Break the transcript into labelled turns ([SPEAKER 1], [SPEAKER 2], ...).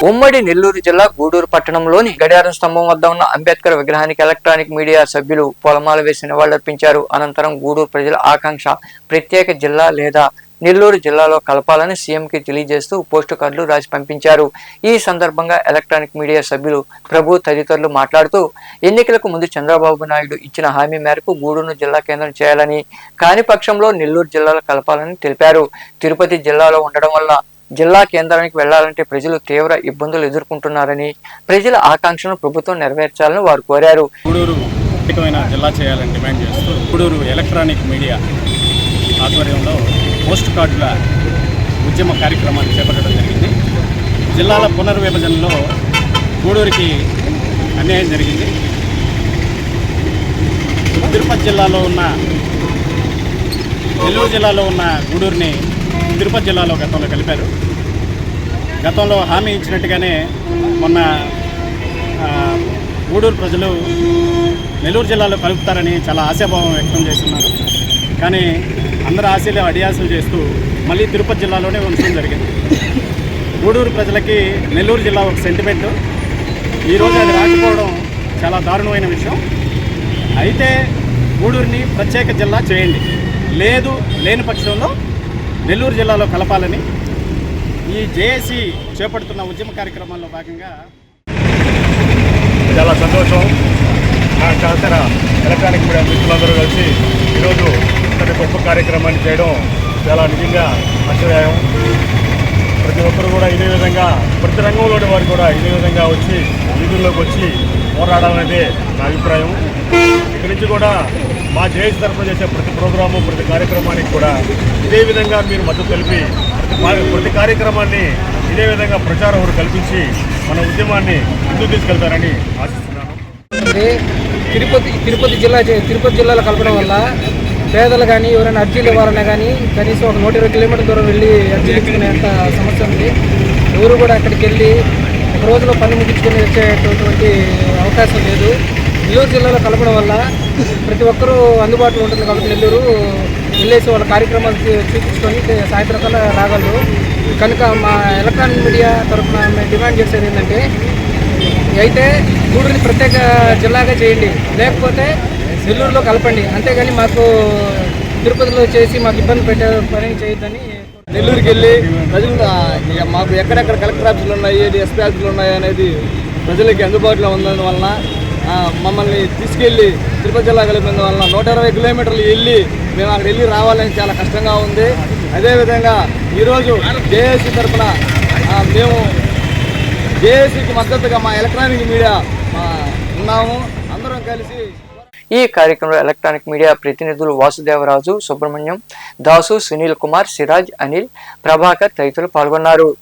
[SPEAKER 1] ఉమ్మడి నెల్లూరు జిల్లా గూడూరు పట్టణంలోని గడియారం స్తంభం వద్ద ఉన్న అంబేద్కర్ విగ్రహానికి ఎలక్ట్రానిక్ మీడియా సభ్యులు పూలమాల వేసి నివాళులర్పించారు. అనంతరం గూడూరు ప్రజల ఆకాంక్ష ప్రత్యేక జిల్లా లేదా నెల్లూరు జిల్లాలో కలపాలని సీఎంకి తెలియజేస్తూ పోస్టు కార్డులు రాసి పంపించారు. ఈ సందర్భంగా ఎలక్ట్రానిక్ మీడియా సభ్యులు ప్రభు తదితరులు మాట్లాడుతూ ఎన్నికలకు ముందు చంద్రబాబు నాయుడు ఇచ్చిన హామీ మేరకు గూడూరును జిల్లా కేంద్రం చేయాలని, కాని పక్షంలో నెల్లూరు జిల్లాలో కలపాలని తెలిపారు. తిరుపతి జిల్లాలో ఉండడం వల్ల జిల్లా కేంద్రానికి వెళ్లాలంటే ప్రజలు తీవ్ర ఇబ్బందులు ఎదుర్కొంటున్నారని, ప్రజల ఆకాంక్షను ప్రభుత్వం నెరవేర్చాలని వారు కోరారు.
[SPEAKER 2] గూడూరు జిల్లా చేయాలని డిమాండ్ చేస్తూ గూడూరు ఎలక్ట్రానిక్ మీడియా ఆధ్వర్యంలో పోస్ట్ కార్డుల ఉద్యమ కార్యక్రమాన్ని చేపట్టడం జరిగింది. జిల్లాల పునర్విభజనలో గూడూరుకి అన్యాయం జరిగింది. తిరుపతి జిల్లాలో ఉన్న నెల్లూరు జిల్లాలో ఉన్న గూడూరుని తిరుపతి జిల్లాలో గతంలో కలిపారు. గతంలో హామీ ఇచ్చినట్టుగానే మొన్న గూడూరు ప్రజలు నెల్లూరు జిల్లాలో కలుపుతారని చాలా ఆశాభావం వ్యక్తం చేస్తున్నారు. కానీ అందరు ఆశలు అడియాసలు చేస్తూ మళ్ళీ తిరుపతి జిల్లాలోనే ఉంచడం జరిగింది. గూడూరు ప్రజలకి నెల్లూరు జిల్లా ఒక సెంటిమెంట్. ఈరోజు అది రాకపోవడం చాలా దారుణమైన విషయం. అయితే గూడూరుని ప్రత్యేక జిల్లా చేయండి, లేదు లేని పక్షంలో నెల్లూరు జిల్లాలో కలపాలని ఈ జేఏసీ చేపడుతున్న ఉద్యమ కార్యక్రమాల్లో భాగంగా
[SPEAKER 3] చాలా సంతోషం. నా సహచర ఎలక్ట్రానిక్ మీడియా మిత్రులందరూ కలిసి ఈరోజు ఇంతటి గొప్ప కార్యక్రమాన్ని చేయడం చాలా నిజంగా హర్షదాయం. ప్రతి ఒక్కరు కూడా ఇదే విధంగా, ప్రతి రంగంలోని వారు కూడా ఇదే విధంగా వచ్చి వీధుల్లోకి వచ్చి పోరాడాలనేదే నా అభిప్రాయం. ఇక్కడి నుంచి కూడా మా జేఏసీ తరఫున చేసే ప్రతి ప్రోగ్రాము, ప్రతి కార్యక్రమానికి కూడా ఇదే విధంగా మీరు మద్దతు తెలిపి ప్రతి కార్యక్రమాన్ని ఇదే విధంగా ప్రచారం కల్పించి మన ఉద్యమాన్ని ముందుకు తీసుకెళ్తారని ఆశిస్తున్నాను.
[SPEAKER 4] తిరుపతి జిల్లాలో కలపడం వల్ల పేదలు కానీ ఎవరైనా అర్జీలు ఇవ్వాలన్నా కానీ కనీసం ఒక 120 కిలోమీటర్ల దూరం వెళ్ళి అర్జీలు ఇచ్చుకునేంత సమస్య ఉంది. ఎవరు కూడా అక్కడికి వెళ్ళి ఒక రోజులో పని ముగించుకొని వచ్చేటటువంటి అవకాశం లేదు. నెల్లూరు జిల్లాలో కలపడం వల్ల ప్రతి ఒక్కరూ అందుబాటులో ఉంటుంది కాబట్టి నెల్లూరు వెళ్ళేసి వాళ్ళ కార్యక్రమాలు చూపించుకొని సాయంత్రం కల్లా రాగలరు. కనుక మా ఎలక్ట్రానిక్ మీడియా తరఫున మేము డిమాండ్ చేసేది ఏంటంటే, అయితే గూడూరుని ప్రత్యేక జిల్లాగా చేయండి, లేకపోతే నెల్లూరులో కలపండి. అంతేగాని మాకు తిరుపతిలో చేసి మాకు ఇబ్బంది పెట్టే పని చేయొద్దని.
[SPEAKER 5] నెల్లూరుకి వెళ్ళి ప్రజలు మాకు ఎక్కడెక్కడ కలెక్టర్ ఆఫీసులు ఉన్నాయి, ఎస్పీ ఆఫీసులు ఉన్నాయి అనేది ప్రజలకి అందుబాటులో ఉన్నందు వలన మమ్మల్ని తీసుకెళ్ళి తిరుపతి జిల్లా కలిపినందు వలన 120 కిలోమీటర్లు వెళ్ళి మేము అక్కడ వెళ్ళి రావాలని చాలా కష్టంగా ఉంది. అదేవిధంగా ఈరోజు జేఏసీ తరఫున మేము జేఏసీకి మద్దతుగా మా ఎలక్ట్రానిక్ మీడియా ఉన్నాము. అందరం కలిసి
[SPEAKER 1] ఈ కార్యక్రమంలో ఎలక్ట్రానిక్ మీడియా ప్రతినిధులు వాసుదేవరాజు, సుబ్రహ్మణ్యం, దాసు, సునీల్ కుమార్, సిరాజ్, అనిల్, ప్రభాకర్ తదితరులు పాల్గొన్నారు.